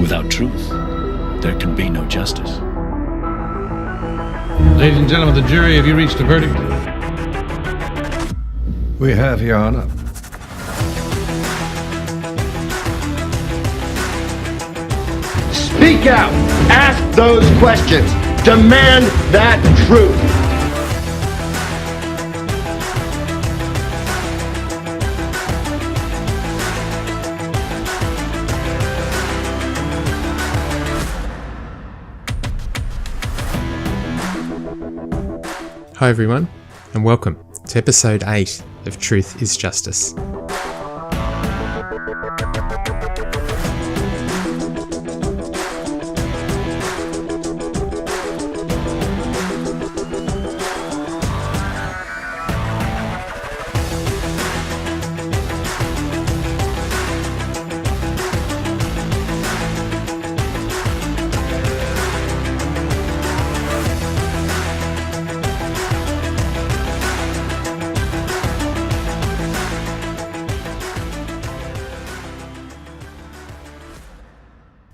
Without truth, there can be no justice. Ladies and gentlemen of the jury, have you reached a verdict? We have, Your Honor. Speak out. Ask those questions. Demand that truth. Hi everyone, and welcome to episode 8 of Truth is Justice.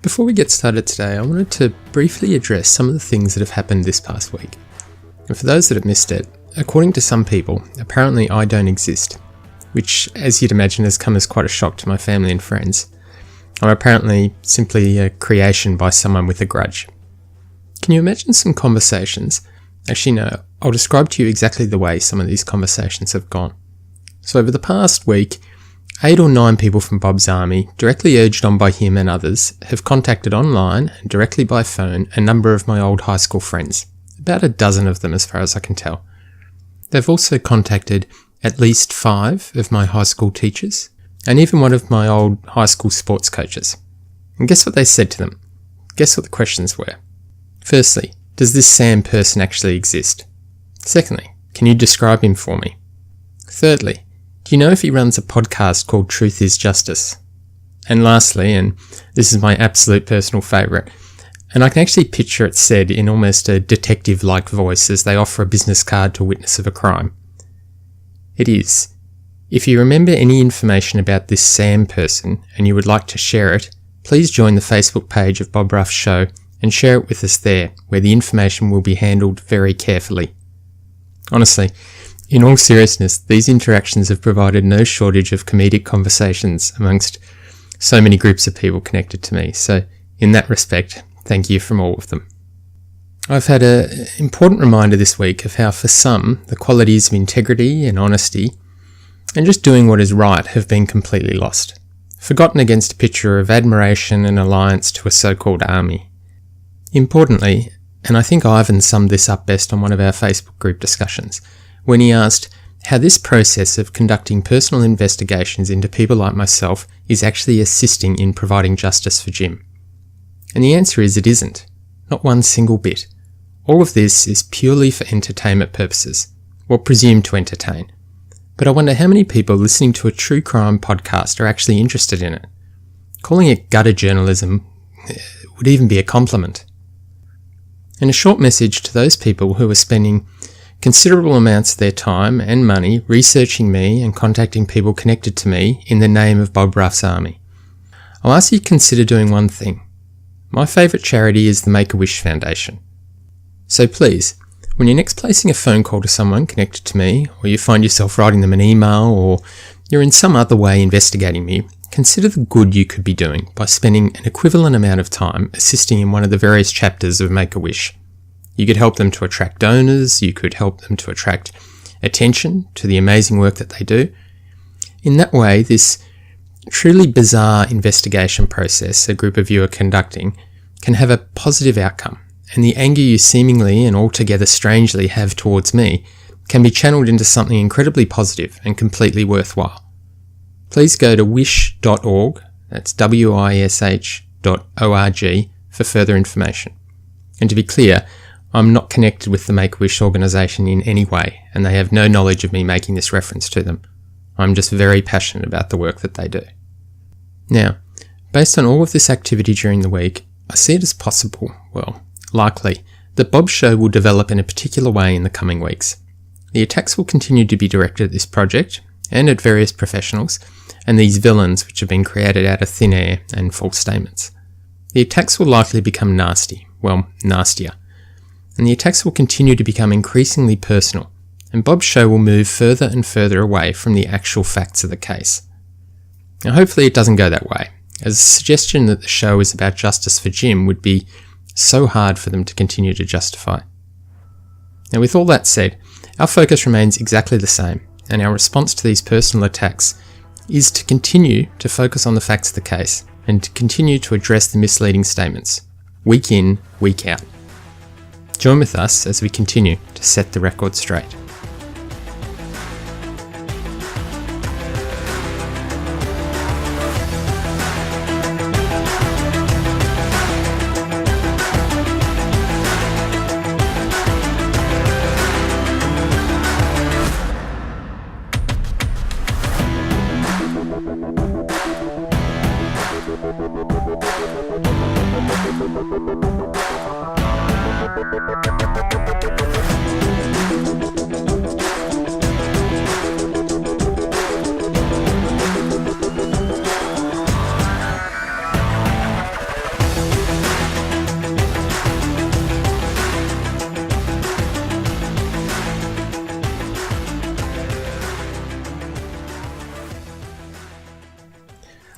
Before we get started today, I wanted to briefly address some of the things that have happened this past week. And for those that have missed it, according to some people, apparently I don't exist, which, as you'd imagine, has come as quite a shock to my family and friends. I'm apparently simply a creation by someone with a grudge. Can you imagine some conversations? Actually, no, I'll describe to you exactly the way some of these conversations have gone. So over the past week, 8 or 9 people from Bob's Army, directly urged on by him and others, have contacted online and directly by phone a number of my old high school friends, about a dozen of them as far as I can tell. They've also contacted at least 5 of my high school teachers, and even one of my old high school sports coaches. And guess what they said to them? Guess what the questions were? Firstly, does this Sam person actually exist? Secondly, can you describe him for me? Thirdly, do you know if he runs a podcast called Truth is Justice? And lastly, and this is my absolute personal favourite, and I can actually picture it said in almost a detective-like voice as they offer a business card to a witness of a crime. It is, if you remember any information about this Sam person and you would like to share it, please join the Facebook page of Bob Ruff's show and share it with us there, where the information will be handled very carefully. Honestly, in all seriousness, these interactions have provided no shortage of comedic conversations amongst so many groups of people connected to me, so in that respect, thank you from all of them. I've had an important reminder this week of how for some, the qualities of integrity and honesty and just doing what is right have been completely lost, forgotten against a picture of admiration and alliance to a so-called army. Importantly, and I think Ivan summed this up best on one of our Facebook group discussions, when he asked how this process of conducting personal investigations into people like myself is actually assisting in providing justice for Jim. And the answer is it isn't. Not one single bit. All of this is purely for entertainment purposes, or presumed to entertain. But I wonder how many people listening to a true crime podcast are actually interested in it. Calling it gutter journalism would even be a compliment. And a short message to those people who are spending considerable amounts of their time and money researching me and contacting people connected to me in the name of Bob Ruff's Army. I'll ask you to consider doing one thing. My favourite charity is the Make-A-Wish Foundation. So please, when you're next placing a phone call to someone connected to me, or you find yourself writing them an email, or you're in some other way investigating me, consider the good you could be doing by spending an equivalent amount of time assisting in one of the various chapters of Make-A-Wish. You could help them to attract donors, you could help them to attract attention to the amazing work that they do. In that way, this truly bizarre investigation process a group of you are conducting can have a positive outcome, and the anger you seemingly and altogether strangely have towards me can be channeled into something incredibly positive and completely worthwhile. Please go to wish.org, that's wish.org, for further information. And to be clear, I'm not connected with the Make-A-Wish organisation in any way, and they have no knowledge of me making this reference to them. I'm just very passionate about the work that they do. Now, based on all of this activity during the week, I see it as possible, well, likely, that Bob's show will develop in a particular way in the coming weeks. The attacks will continue to be directed at this project, and at various professionals, and these villains which have been created out of thin air and false statements. the attacks will likely become nasty, well, nastier. And the attacks will continue to become increasingly personal, and Bob's show will move further and further away from the actual facts of the case. Now hopefully it doesn't go that way, as the suggestion that the show is about justice for Jim would be so hard for them to continue to justify. Now with all that said, our focus remains exactly the same, and our response to these personal attacks is to continue to focus on the facts of the case, and to continue to address the misleading statements, week in, week out. Join with us as we continue to set the record straight.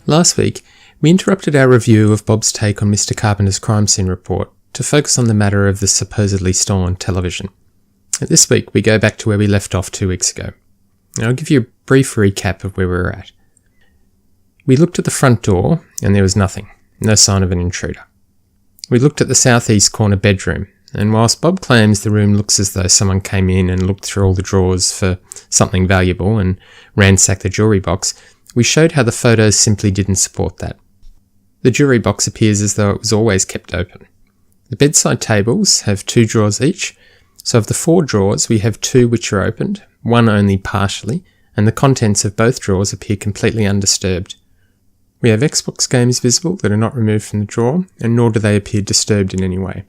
Last week, we interrupted our review of Bob's take on Mr. Carpenter's crime scene report to focus on the matter of the supposedly stolen television. And this week, we go back to where we left off 2 weeks ago. And I'll give you a brief recap of where we were at. We looked at the front door, and there was nothing, no sign of an intruder. We looked at the southeast corner bedroom, and whilst Bob claims the room looks as though someone came in and looked through all the drawers for something valuable and ransacked the jewellery box, we showed how the photos simply didn't support that. The jewellery box appears as though it was always kept open. The bedside tables have 2 drawers each, so of the 4 drawers we have 2 which are opened, 1 only partially, and the contents of both drawers appear completely undisturbed. We have Xbox games visible that are not removed from the drawer, and nor do they appear disturbed in any way.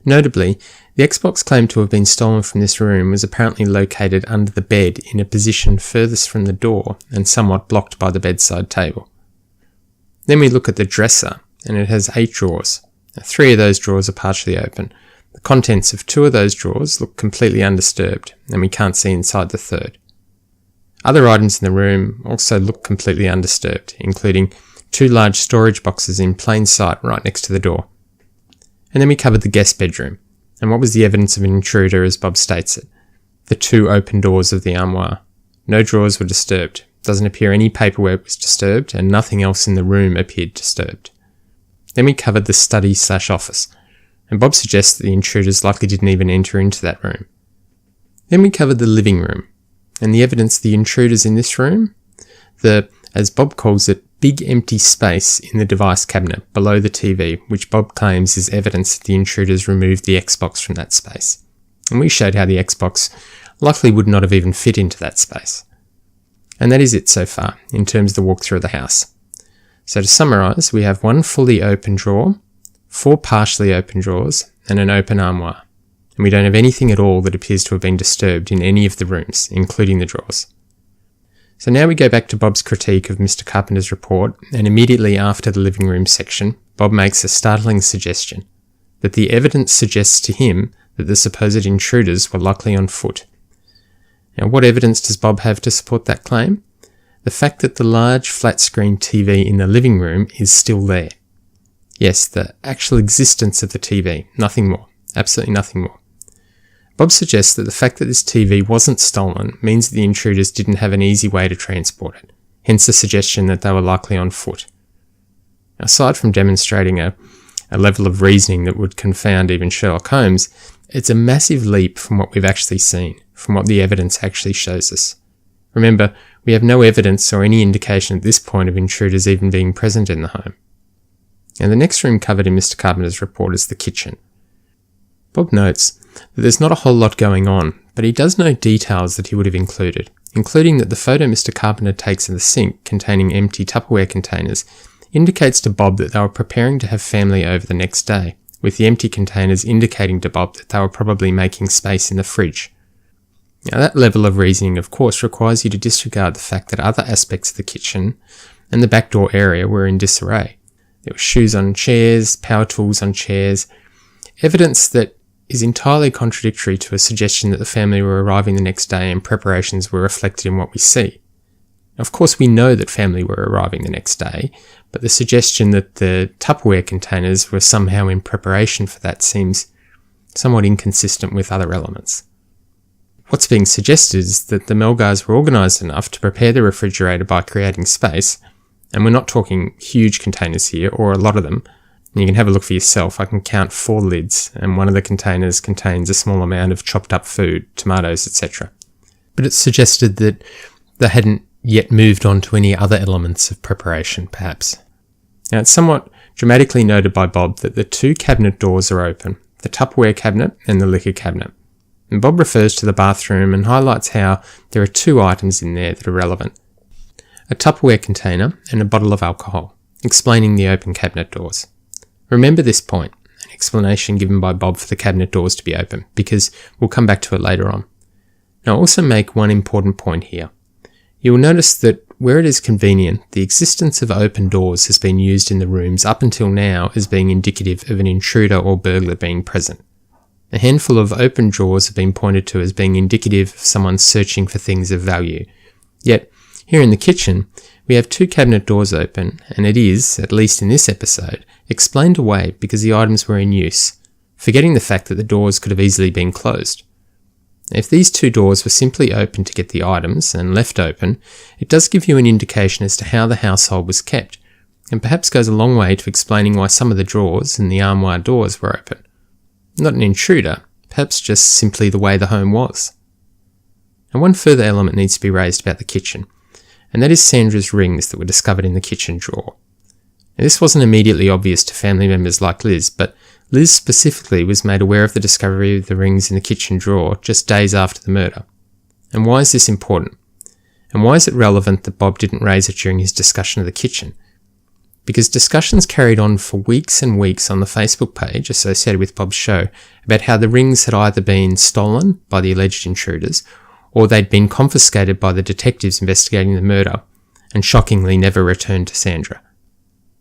Notably, the Xbox claimed to have been stolen from this room was apparently located under the bed in a position furthest from the door and somewhat blocked by the bedside table. Then we look at the dresser, and it has 8 drawers. 3 of those drawers are partially open. The contents of 2 of those drawers look completely undisturbed, and we can't see inside the 3rd. Other items in the room also look completely undisturbed, including 2 large storage boxes in plain sight right next to the door. And then we covered the guest bedroom, and what was the evidence of an intruder as Bob states it? The 2 open doors of the armoire. No drawers were disturbed. Doesn't appear any paperwork was disturbed, and nothing else in the room appeared disturbed. Then we covered the study/office, and Bob suggests that the intruders likely didn't even enter into that room. Then we covered the living room, and the evidence of the intruders in this room, the, as Bob calls it, big empty space in the device cabinet below the TV, which Bob claims is evidence that the intruders removed the Xbox from that space. And we showed how the Xbox likely would not have even fit into that space. And that is it so far, in terms of the walkthrough of the house. So to summarise, we have 1 fully open drawer, 4 partially open drawers, and an open armoire. And we don't have anything at all that appears to have been disturbed in any of the rooms, including the drawers. So now we go back to Bob's critique of Mr. Carpenter's report, and immediately after the living room section, Bob makes a startling suggestion, that the evidence suggests to him that the supposed intruders were likely on foot. Now what evidence does Bob have to support that claim? The fact that the large flat-screen TV in the living room is still there. Yes, the actual existence of the TV, nothing more, absolutely nothing more. Bob suggests that the fact that this TV wasn't stolen means that the intruders didn't have an easy way to transport it, hence the suggestion that they were likely on foot. Aside from demonstrating a level of reasoning that would confound even Sherlock Holmes, it's a massive leap from what we've actually seen, from what the evidence actually shows us. Remember, we have no evidence or any indication at this point of intruders even being present in the home. And the next room covered in Mr. Carpenter's report is the kitchen. Bob notes that there's not a whole lot going on, but he does know details that he would have included, including that the photo Mr. Carpenter takes of the sink containing empty Tupperware containers indicates to Bob that they were preparing to have family over the next day, with the empty containers indicating to Bob that they were probably making space in the fridge. Now that level of reasoning of course requires you to disregard the fact that other aspects of the kitchen and the back door area were in disarray. There were shoes on chairs, power tools on chairs, evidence that is entirely contradictory to a suggestion that the family were arriving the next day and preparations were reflected in what we see. Of course, we know that family were arriving the next day, but the suggestion that the Tupperware containers were somehow in preparation for that seems somewhat inconsistent with other elements. What's being suggested is that the Melgars were organised enough to prepare the refrigerator by creating space, and we're not talking huge containers here, or a lot of them. You can have a look for yourself. I can count 4 lids, and one of the containers contains a small amount of chopped up food, tomatoes, etc. But it's suggested that they hadn't yet moved on to any other elements of preparation, perhaps. Now, it's somewhat dramatically noted by Bob that the 2 cabinet doors are open, the Tupperware cabinet and the liquor cabinet. And Bob refers to the bathroom and highlights how there are 2 items in there that are relevant. A Tupperware container and a bottle of alcohol, explaining the open cabinet doors. Remember this point, an explanation given by Bob for the cabinet doors to be open, because we'll come back to it later on. Now, I'll also make one important point here. You will notice that where it is convenient, the existence of open doors has been used in the rooms up until now as being indicative of an intruder or burglar being present. A handful of open drawers have been pointed to as being indicative of someone searching for things of value. Yet, here in the kitchen, we have 2 cabinet doors open, and it is, at least in this episode, explained away because the items were in use, forgetting the fact that the doors could have easily been closed. If these 2 doors were simply open to get the items and left open, it does give you an indication as to how the household was kept, and perhaps goes a long way to explaining why some of the drawers and the armoire doors were open. Not an intruder, perhaps just simply the way the home was. And one further element needs to be raised about the kitchen, and that is Sandra's rings that were discovered in the kitchen drawer. Now, this wasn't immediately obvious to family members like Liz, but Liz specifically was made aware of the discovery of the rings in the kitchen drawer just days after the murder. And why is this important? And why is it relevant that Bob didn't raise it during his discussion of the kitchen? Because discussions carried on for weeks and weeks on the Facebook page associated with Bob's show about how the rings had either been stolen by the alleged intruders, or they'd been confiscated by the detectives investigating the murder, and shockingly never returned to Sandra.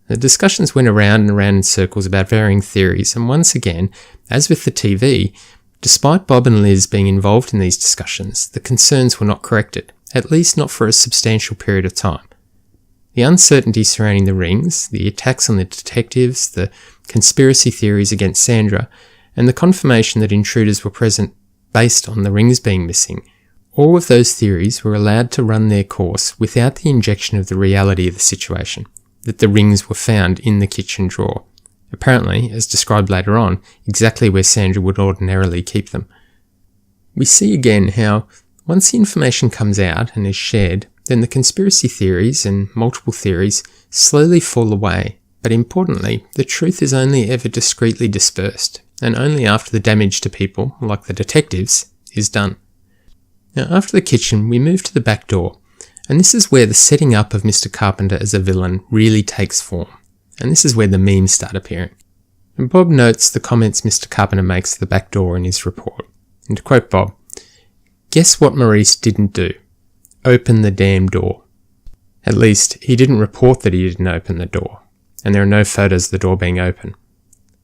The discussions went around and around in circles about varying theories, and once again, as with the TV, despite Bob and Liz being involved in these discussions, the concerns were not corrected, at least not for a substantial period of time. The uncertainty surrounding the rings, the attacks on the detectives, the conspiracy theories against Sandra, and the confirmation that intruders were present based on the rings being missing, all of those theories were allowed to run their course without the injection of the reality of the situation, that the rings were found in the kitchen drawer. Apparently, as described later on, exactly where Sandra would ordinarily keep them. We see again how, once the information comes out and is shared, then the conspiracy theories and multiple theories slowly fall away, but importantly, the truth is only ever discreetly dispersed, and only after the damage to people, like the detectives, is done. Now, after the kitchen, we move to the back door, and this is where the setting up of Mr. Carpenter as a villain really takes form, and this is where the memes start appearing. And Bob notes the comments Mr. Carpenter makes to the back door in his report. And to quote Bob, "Guess what Maurice didn't do? Open the damn door." At least, he didn't report that he didn't open the door, and there are no photos of the door being open.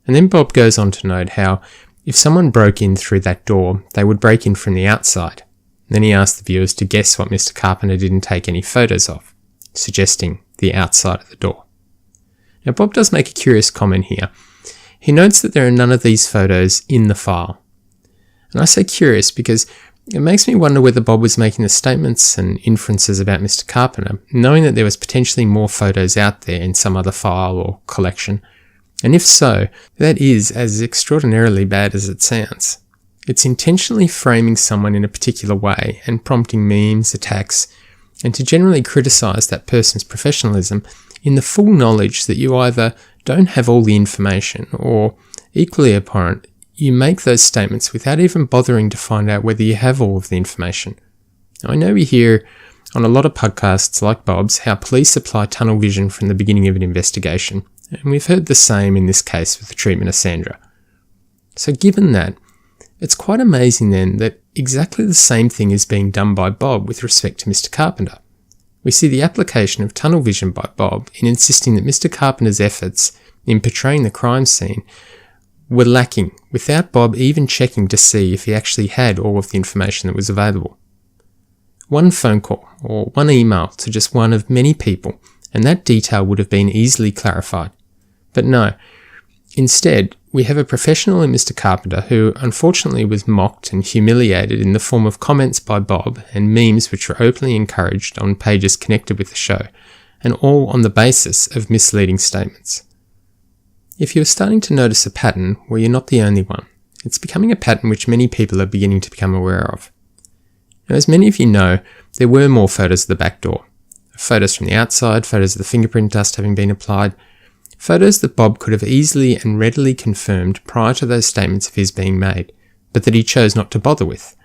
And then Bob goes on to note how, if someone broke in through that door, they would break in from the outside. Then he asked the viewers to guess what Mr. Carpenter didn't take any photos of, suggesting the outside of the door. Now, Bob does make a curious comment here. He notes that there are none of these photos in the file. And I say curious because it makes me wonder whether Bob was making the statements and inferences about Mr. Carpenter, knowing that there was potentially more photos out there in some other file or collection. And if so, that is as extraordinarily bad as it sounds. It's intentionally framing someone in a particular way and prompting memes, attacks, and to generally criticise that person's professionalism in the full knowledge that you either don't have all the information or, equally apparent, you make those statements without even bothering to find out whether you have all of the information. Now, I know we hear on a lot of podcasts like Bob's how police apply tunnel vision from the beginning of an investigation, and we've heard the same in this case with the treatment of Sandra. So given that, it's quite amazing then that exactly the same thing is being done by Bob with respect to Mr. Carpenter. we see the application of tunnel vision by Bob in insisting that Mr. Carpenter's efforts in portraying the crime scene were lacking, without Bob even checking to see if he actually had all of the information that was available. One phone call or one email to just one of many people, and that detail would have been easily clarified. But no, instead, we have a professional in Mr. Carpenter who unfortunately was mocked and humiliated in the form of comments by Bob and memes which were openly encouraged on pages connected with the show, and all on the basis of misleading statements. If you're starting to notice a pattern, well, you're not the only one. It's becoming a pattern which many people are beginning to become aware of. Now, as many of you know, there were more photos of the back door. Photos from the outside, photos of the fingerprint dust having been applied, photos that Bob could have easily and readily confirmed prior to those statements of his being made, but that he chose not to bother with.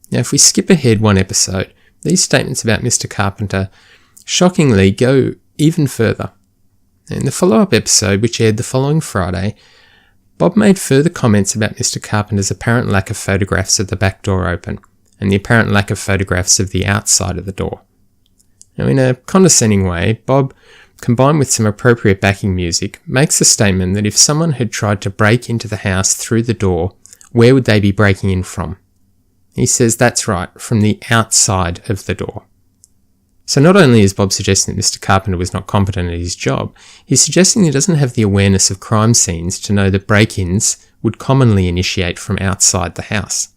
Now, if we skip ahead one episode, these statements about Mr. Carpenter shockingly go even further. In the follow-up episode, which aired the following Friday, Bob made further comments about Mr. Carpenter's apparent lack of photographs of the back door open, and the apparent lack of photographs of the outside of the door. Now, in a condescending way, Bob, combined with some appropriate backing music, makes a statement that if someone had tried to break into the house through the door, where would they be breaking in from? He says that's right, from the outside of the door. So not only is Bob suggesting that Mr. Carpenter was not competent at his job, he's suggesting he doesn't have the awareness of crime scenes to know that break-ins would commonly initiate from outside the house.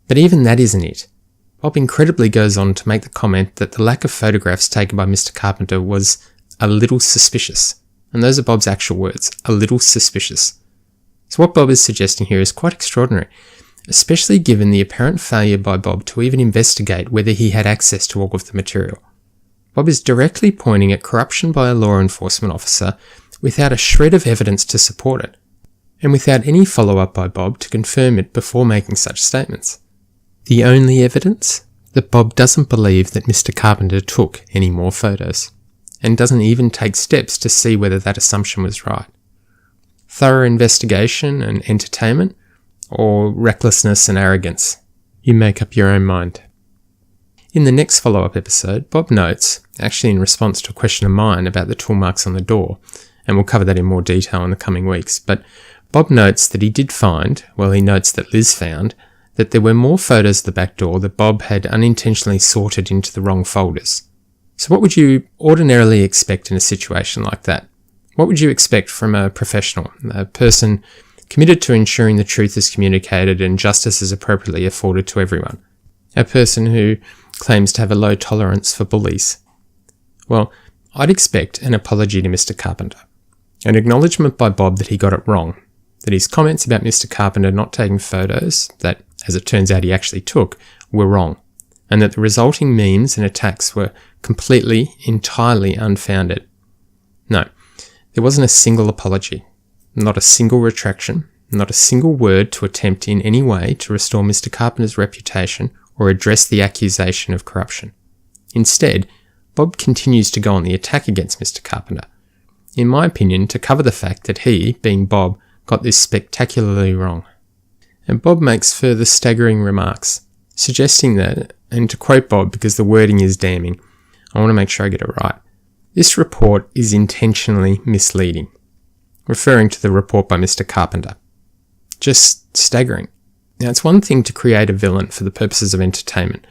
But even that isn't it. Bob incredibly goes on to make the comment that the lack of photographs taken by Mr. Carpenter was a little suspicious. And those are Bob's actual words, a little suspicious. So what Bob is suggesting here is quite extraordinary, especially given the apparent failure by Bob to even investigate whether he had access to all of the material. Bob is directly pointing at corruption by a law enforcement officer without a shred of evidence to support it, and without any follow-up by Bob to confirm it before making such statements. The only evidence? That Bob doesn't believe that Mr. Carpenter took any more photos, and doesn't even take steps to see whether that assumption was right. Thorough investigation and entertainment, or recklessness and arrogance? You make up your own mind. In the next follow-up episode, Bob notes, actually in response to a question of mine about the tool marks on the door, and we'll cover that in more detail in the coming weeks, but Bob notes that he did find, well, he notes that Liz found, that there were more photos of the back door that Bob had unintentionally sorted into the wrong folders. So what would you ordinarily expect in a situation like that? What would you expect from a professional, a person committed to ensuring the truth is communicated and justice is appropriately afforded to everyone? A person who claims to have a low tolerance for bullies? Well, I'd expect an apology to Mr. Carpenter, an acknowledgement by Bob that he got it wrong, that his comments about Mr. Carpenter not taking photos, that, as it turns out he actually took, were wrong, and that the resulting memes and attacks were completely, entirely unfounded. No, there wasn't a single apology, not a single retraction, not a single word to attempt in any way to restore Mr. Carpenter's reputation or address the accusation of corruption. Instead, Bob continues to go on the attack against Mr. Carpenter, in my opinion, to cover the fact that he, being Bob, got this spectacularly wrong. And Bob makes further staggering remarks, suggesting that, and to quote Bob because the wording is damning, I want to make sure I get it right, this report is intentionally misleading, referring to the report by Mr. Carpenter. Just staggering. Now, it's one thing to create a villain for the purposes of entertainment,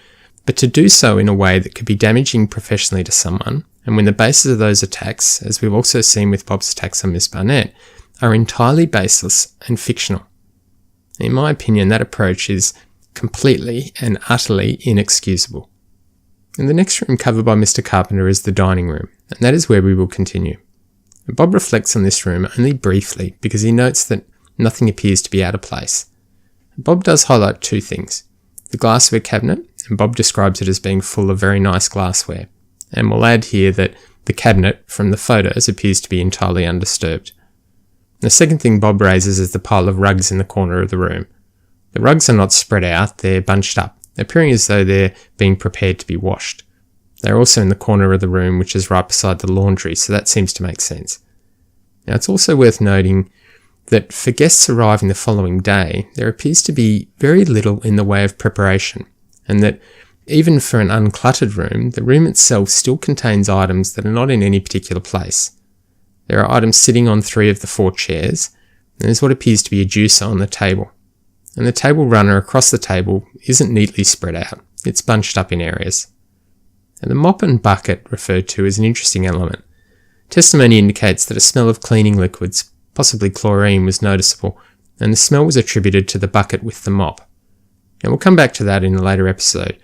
but to do so in a way that could be damaging professionally to someone, and when the basis of those attacks, as we've also seen with Bob's attacks on Miss Barnett, are entirely baseless and fictional. In my opinion, that approach is completely and utterly inexcusable. And the next room covered by Mr. Carpenter is the dining room, and that is where we will continue. And Bob reflects on this room only briefly because he notes that nothing appears to be out of place. Bob does highlight two things: the glassware cabinet, and Bob describes it as being full of very nice glassware. And we'll add here that the cabinet from the photos appears to be entirely undisturbed. The second thing Bob raises is the pile of rugs in the corner of the room. The rugs are not spread out, they're bunched up, appearing as though they're being prepared to be washed. They're also in the corner of the room, which is right beside the laundry, so that seems to make sense. Now, it's also worth noting that for guests arriving the following day, there appears to be very little in the way of preparation, and that even for an uncluttered room, the room itself still contains items that are not in any particular place. There are items sitting on 3 of the 4 chairs, and there's what appears to be a juicer on the table. And the table runner across the table isn't neatly spread out, it's bunched up in areas. And the mop and bucket referred to is an interesting element. Testimony indicates that a smell of cleaning liquids, possibly chlorine, was noticeable, and the smell was attributed to the bucket with the mop. And we'll come back to that in a later episode.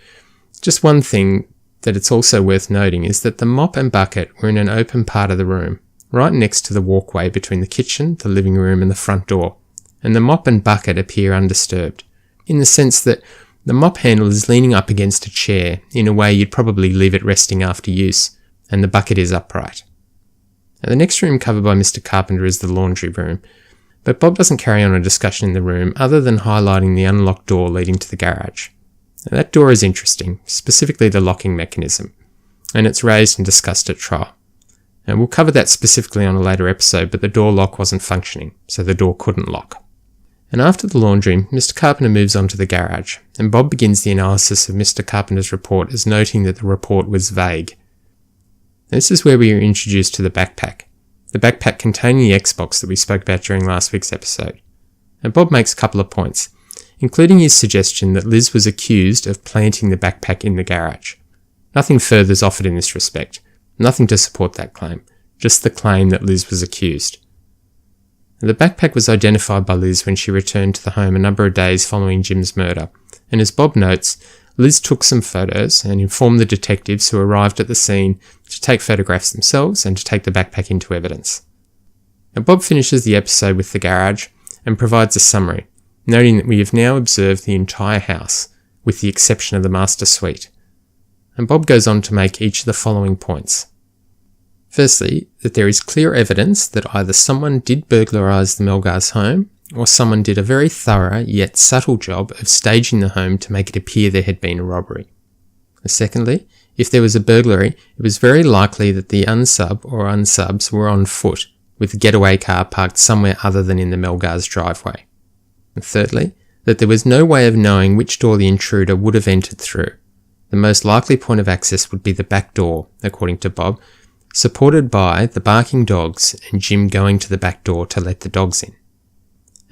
Just one thing that it's also worth noting is that the mop and bucket were in an open part of the room, right next to the walkway between the kitchen, the living room and the front door, and the mop and bucket appear undisturbed, in the sense that the mop handle is leaning up against a chair in a way you'd probably leave it resting after use, and the bucket is upright. Now, the next room covered by Mr. Carpenter is the laundry room, but Bob doesn't carry on a discussion in the room other than highlighting the unlocked door leading to the garage. Now, that door is interesting, specifically the locking mechanism, and it's raised and discussed at trial. And we'll cover that specifically on a later episode, but the door lock wasn't functioning, so the door couldn't lock. And after the laundry, Mr. Carpenter moves on to the garage, and Bob begins the analysis of Mr. Carpenter's report as noting that the report was vague. This is where we are introduced to the backpack containing the Xbox that we spoke about during last week's episode. And Bob makes a couple of points, including his suggestion that Liz was accused of planting the backpack in the garage. Nothing further is offered in this respect, nothing to support that claim, just the claim that Liz was accused. The backpack was identified by Liz when she returned to the home a number of days following Jim's murder, and as Bob notes, Liz took some photos and informed the detectives who arrived at the scene to take photographs themselves and to take the backpack into evidence. Now, Bob finishes the episode with the garage and provides a summary, noting that we have now observed the entire house, with the exception of the master suite. And Bob goes on to make each of the following points. Firstly, that there is clear evidence that either someone did burglarise the Melgars home, or someone did a very thorough yet subtle job of staging the home to make it appear there had been a robbery. Secondly, if there was a burglary, it was very likely that the unsub or unsubs were on foot, with the getaway car parked somewhere other than in the Melgars driveway. And thirdly, that there was no way of knowing which door the intruder would have entered through. The most likely point of access would be the back door, according to Bob, supported by the barking dogs and Jim going to the back door to let the dogs in.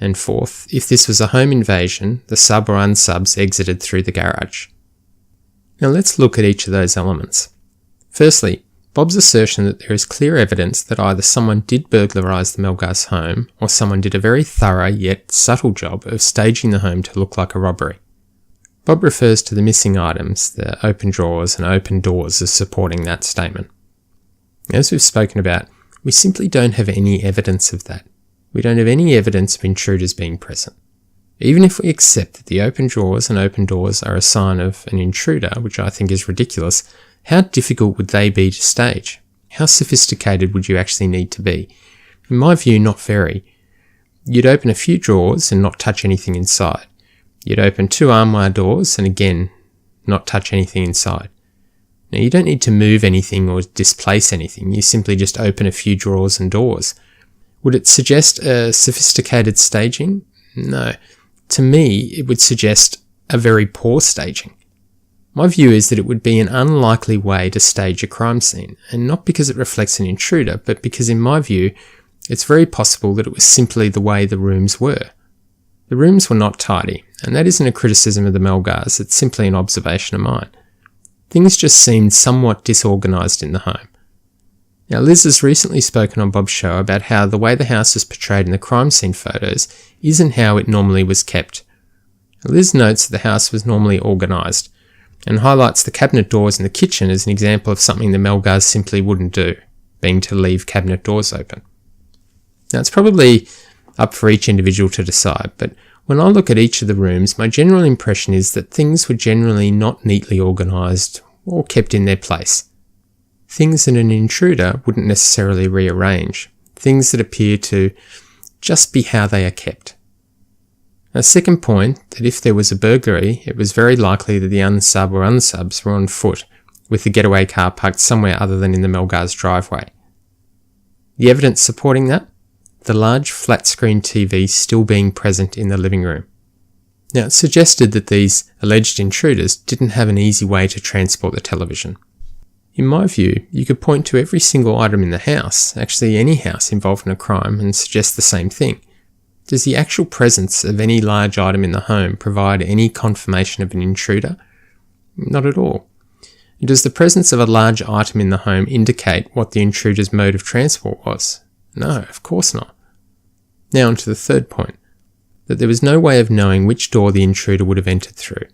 And fourth, if this was a home invasion, the sub or unsubs exited through the garage. Now let's look at each of those elements. Firstly, Bob's assertion that there is clear evidence that either someone did burglarise the Melgars home, or someone did a very thorough yet subtle job of staging the home to look like a robbery. Bob refers to the missing items, the open drawers and open doors, as supporting that statement. As we've spoken about, we simply don't have any evidence of that. We don't have any evidence of intruders being present. Even if we accept that the open drawers and open doors are a sign of an intruder, which I think is ridiculous, how difficult would they be to stage? How sophisticated would you actually need to be? In my view, not very. You'd open a few drawers and not touch anything inside. You'd open 2 armoire doors and again, not touch anything inside. Now, you don't need to move anything or displace anything. You simply just open a few drawers and doors. Would it suggest a sophisticated staging? No. To me, it would suggest a very poor staging. My view is that it would be an unlikely way to stage a crime scene, and not because it reflects an intruder, but because in my view, it's very possible that it was simply the way the rooms were. The rooms were not tidy, and that isn't a criticism of the Melgars, it's simply an observation of mine. Things just seemed somewhat disorganised in the home. Now, Liz has recently spoken on Bob's show about how the way the house is portrayed in the crime scene photos isn't how it normally was kept. Liz notes that the house was normally organised, and highlights the cabinet doors in the kitchen as an example of something the Melgars simply wouldn't do, being to leave cabinet doors open. Now, it's probably up for each individual to decide, but when I look at each of the rooms, my general impression is that things were generally not neatly organised or kept in their place. Things that an intruder wouldn't necessarily rearrange, things that appear to just be how they are kept. A second point, that if there was a burglary, it was very likely that the unsub or unsubs were on foot, with the getaway car parked somewhere other than in the Melgars driveway. The evidence supporting that? The large flat-screen TV still being present in the living room. Now, it's suggested that these alleged intruders didn't have an easy way to transport the television. In my view, you could point to every single item in the house, actually any house involved in a crime, and suggest the same thing. Does the actual presence of any large item in the home provide any confirmation of an intruder? Not at all. Does the presence of a large item in the home indicate what the intruder's mode of transport was? No, of course not. Now on to the third point, that there was no way of knowing which door the intruder would have entered through.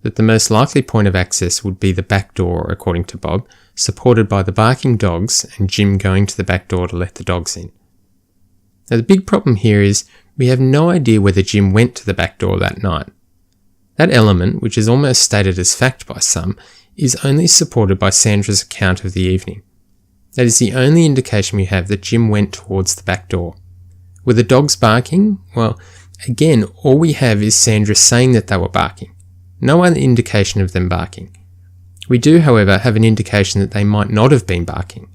That the most likely point of access would be the back door, according to Bob, supported by the barking dogs and Jim going to the back door to let the dogs in. Now the big problem here is we have no idea whether Jim went to the back door that night. That element, which is almost stated as fact by some, is only supported by Sandra's account of the evening. That is the only indication we have that Jim went towards the back door. Were the dogs barking? Well, again, all we have is Sandra saying that they were barking. No other indication of them barking. We do, however, have an indication that they might not have been barking.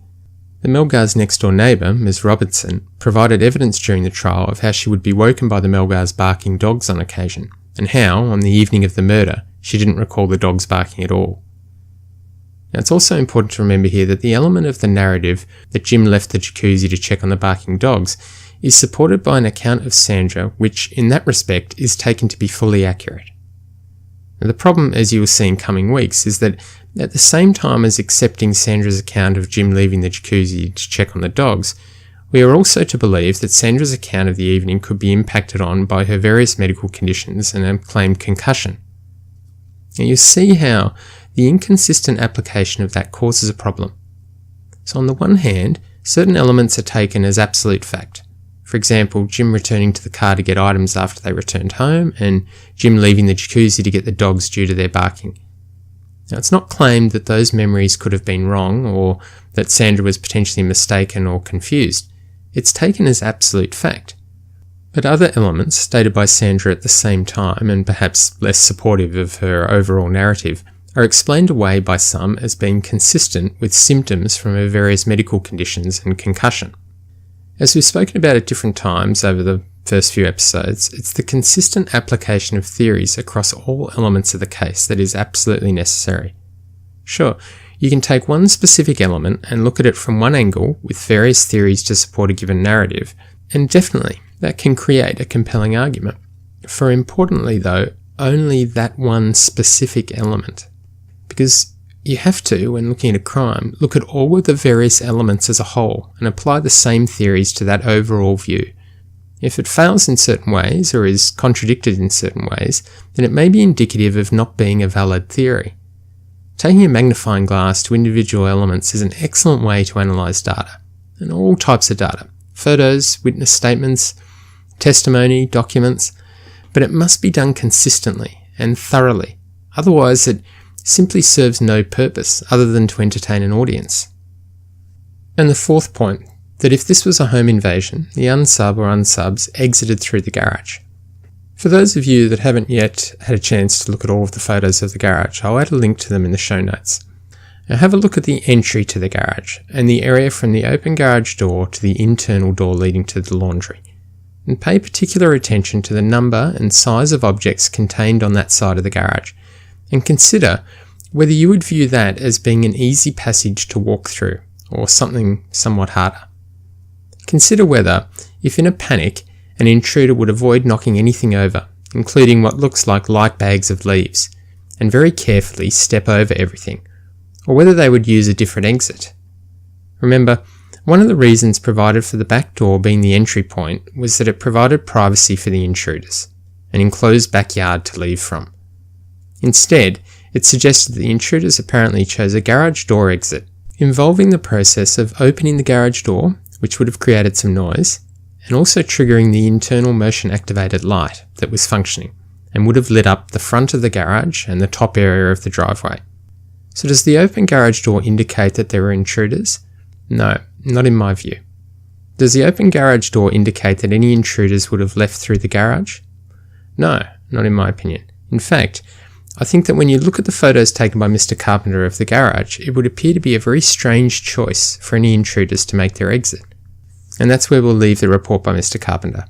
The Melgars' next-door neighbour, Ms. Robertson, provided evidence during the trial of how she would be woken by the Melgars' barking dogs on occasion, and how, on the evening of the murder, she didn't recall the dogs barking at all. Now, it's also important to remember here that the element of the narrative that Jim left the jacuzzi to check on the barking dogs is supported by an account of Sandra which, in that respect, is taken to be fully accurate. Now, the problem, as you will see in coming weeks, is that at the same time as accepting Sandra's account of Jim leaving the jacuzzi to check on the dogs, we are also to believe that Sandra's account of the evening could be impacted on by her various medical conditions and a claimed concussion. Now, you'll see how the inconsistent application of that causes a problem. So on the one hand, certain elements are taken as absolute fact. For example, Jim returning to the car to get items after they returned home, and Jim leaving the jacuzzi to get the dogs due to their barking. Now, it's not claimed that those memories could have been wrong, or that Sandra was potentially mistaken or confused. It's taken as absolute fact. But other elements stated by Sandra at the same time, and perhaps less supportive of her overall narrative, are explained away by some as being consistent with symptoms from her various medical conditions and concussion. As we've spoken about at different times over the first few episodes, it's the consistent application of theories across all elements of the case that is absolutely necessary. Sure, you can take one specific element and look at it from one angle with various theories to support a given narrative, and definitely that can create a compelling argument. For importantly though, only that one specific element. Because you have to, when looking at a crime, look at all of the various elements as a whole and apply the same theories to that overall view. If it fails in certain ways or is contradicted in certain ways, then it may be indicative of not being a valid theory. Taking a magnifying glass to individual elements is an excellent way to analyse data, and all types of data, photos, witness statements, testimony, documents, but it must be done consistently and thoroughly, otherwise it simply serves no purpose other than to entertain an audience. And the fourth point, that if this was a home invasion, the unsub or unsubs exited through the garage. For those of you that haven't yet had a chance to look at all of the photos of the garage, I'll add a link to them in the show notes. Now have a look at the entry to the garage and the area from the open garage door to the internal door leading to the laundry. And pay particular attention to the number and size of objects contained on that side of the garage, and consider whether you would view that as being an easy passage to walk through, or something somewhat harder. Consider whether, if in a panic, an intruder would avoid knocking anything over, including what looks like light bags of leaves, and very carefully step over everything, or whether they would use a different exit. Remember, one of the reasons provided for the back door being the entry point was that it provided privacy for the intruders, an enclosed backyard to leave from. Instead, it suggested that the intruders apparently chose a garage door exit, involving the process of opening the garage door, which would have created some noise, and also triggering the internal motion-activated light that was functioning, and would have lit up the front of the garage and the top area of the driveway. So does the open garage door indicate that there were intruders? No, not in my view. Does the open garage door indicate that any intruders would have left through the garage? No, not in my opinion. In fact, I think that when you look at the photos taken by Mr. Carpenter of the garage, it would appear to be a very strange choice for any intruders to make their exit. And that's where we'll leave the report by Mr. Carpenter.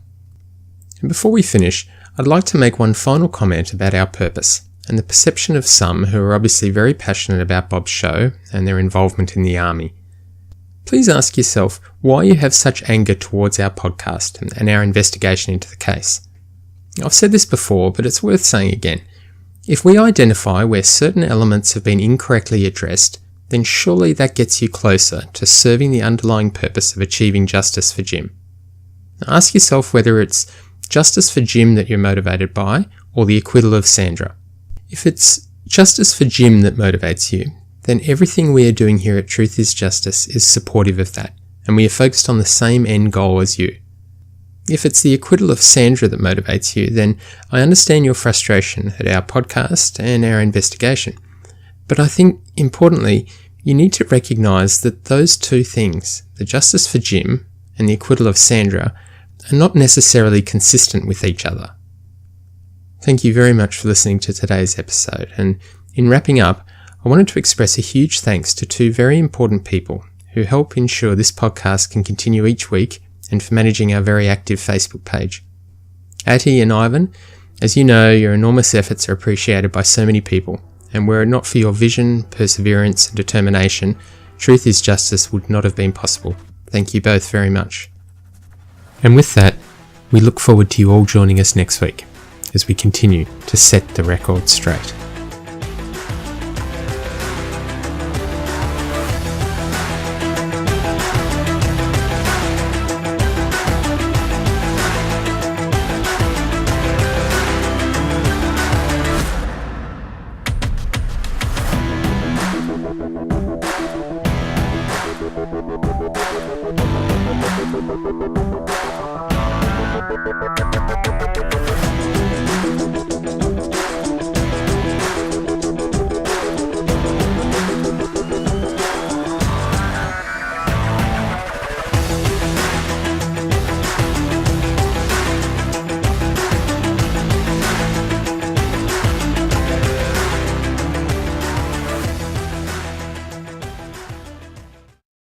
And before we finish, I'd like to make one final comment about our purpose and the perception of some who are obviously very passionate about Bob's show and their involvement in the army. Please ask yourself why you have such anger towards our podcast and our investigation into the case. I've said this before, but it's worth saying again. If we identify where certain elements have been incorrectly addressed, then surely that gets you closer to serving the underlying purpose of achieving justice for Jim. Now ask yourself whether it's justice for Jim that you're motivated by, or the acquittal of Sandra. If it's justice for Jim that motivates you, then everything we are doing here at Truth is Justice is supportive of that, and we are focused on the same end goal as you. If it's the acquittal of Sandra that motivates you, then I understand your frustration at our podcast and our investigation. But I think, importantly, you need to recognise that those two things, the justice for Jim and the acquittal of Sandra, are not necessarily consistent with each other. Thank you very much for listening to today's episode, and in wrapping up, I wanted to express a huge thanks to two very important people who help ensure this podcast can continue each week and for managing our very active Facebook page. Atty and Ivan, as you know, your enormous efforts are appreciated by so many people, and were it not for your vision, perseverance and determination, Truth is Justice would not have been possible. Thank you both very much. And with that, we look forward to you all joining us next week as we continue to set the record straight. Thank you.